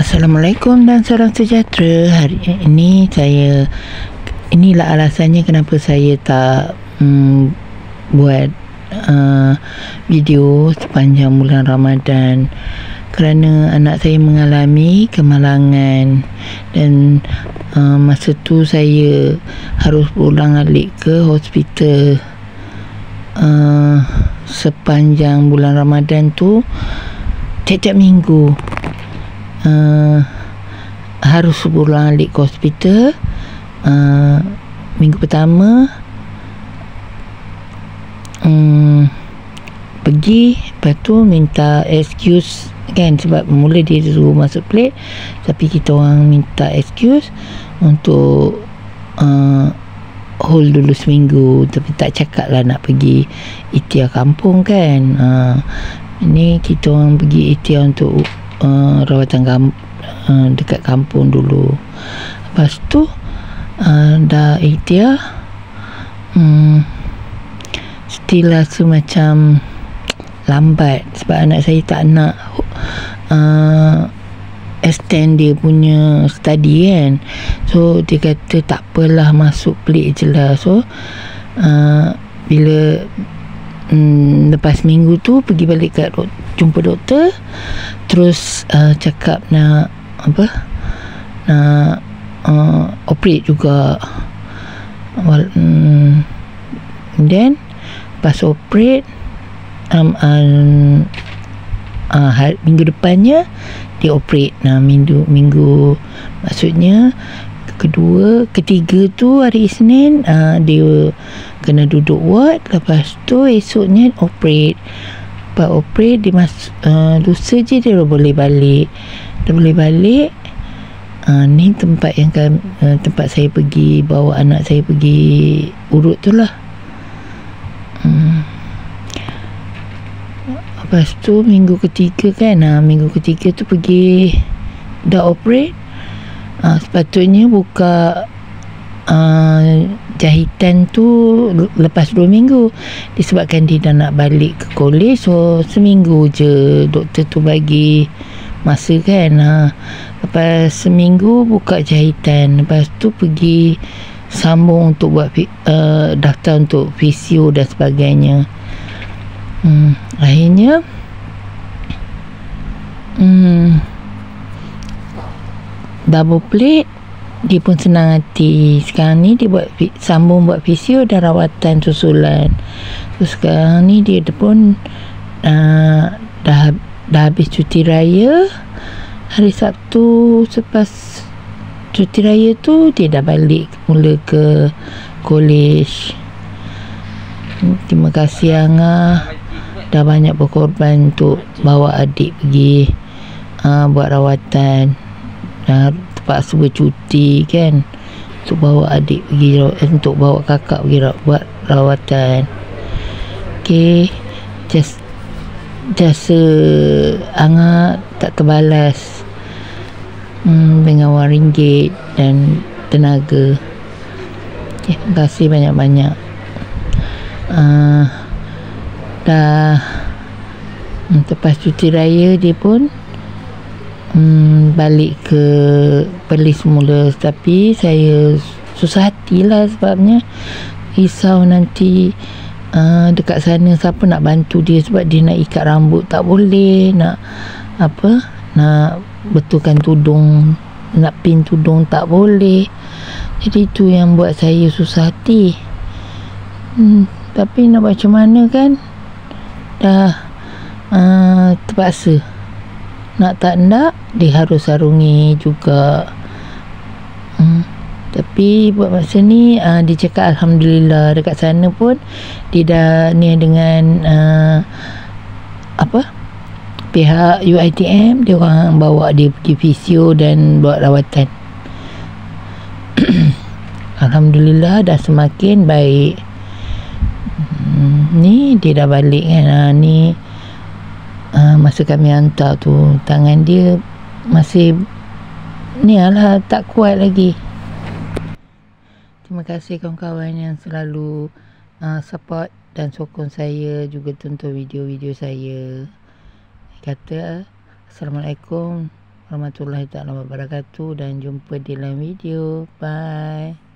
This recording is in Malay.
Assalamualaikum dan salam sejahtera. Hari ini inilah alasannya kenapa saya tak buat video sepanjang bulan Ramadan, kerana anak saya mengalami kemalangan dan masa tu saya harus ulang-alik ke hospital. Sepanjang bulan Ramadan tu tiap-tiap minggu harus ulang-alik ke hospital. Minggu pertama pergi, lepas tu minta excuse kan, sebab mula dia suruh masuk plate tapi kita orang minta excuse untuk hold dulu seminggu, tapi tak cakap lah nak pergi ikhtiar kampung kan. Ini kita orang pergi ikhtiar untuk rawatan dekat kampung dulu. Lepas tu dah ikhtiar, still rasa macam lambat, sebab anak saya tak nak extend dia punya study kan. So dia kata tak apalah, masuk pelik je lah. So bila lepas minggu tu pergi balik kat jumpa doktor, terus cakap nak operate juga. Then pas operate minggu depannya dia operate. Minggu maksudnya ketiga tu hari Isnin dia kena duduk ward. Lepas tu esoknya operate. Lepas operate dia lusa je dia boleh balik. Ni tempat yang tempat saya pergi bawa anak saya pergi urut tu lah. Lepas tu minggu ketiga kan, minggu ketiga tu pergi dah operate. Sepatutnya buka jahitan tu lepas 2 minggu. Disebabkan dia dah nak balik ke college, so seminggu je doktor tu bagi masa kan. Lepas seminggu buka jahitan, lepas tu pergi sambung untuk buat daftar untuk fisio dan sebagainya. Akhirnya double plate. Dia pun senang hati. Sekarang ni dia sambung buat fisio dan rawatan susulan. So sekarang ni dia pun dah habis cuti raya. Hari Sabtu selepas cuti raya tu dia dah balik mula ke college. Terima kasih Angah dah banyak berkorban untuk bawa adik pergi buat rawatan. Terpaksa bercuti kan untuk bawa adik pergi, untuk bawa kakak pergi buat rawatan. Okay, jasa Angah tak terbalas dengan RM1 dan tenaga. Okay, terima kasih banyak-banyak. Dah lepas cuti raya dia pun balik ke Perlis semula. Tapi saya susah hatilah, sebabnya risau nanti dekat sana siapa nak bantu dia, sebab dia nak ikat rambut tak boleh, nak betulkan tudung, nak pin tudung tak boleh. Jadi itu yang buat saya susah hati. Tapi nak buat macam mana kan, dah terpaksa. Nak tak nak dia harus sarungi juga. Tapi buat masa ni dia cakap Alhamdulillah, dekat sana pun dia dah ni dengan pihak UiTM, dia orang bawa dia pergi fisio dan buat rawatan. Alhamdulillah dah semakin baik. Ni dia dah balik kan. Ni masa kami hantar tu, tangan dia masih ni lah, tak kuat lagi. Terima kasih kawan-kawan yang selalu support dan sokong saya, juga tonton video-video saya. Kata Assalamualaikum warahmatullahi taala wabarakatuh, dan jumpa di lain video. Bye.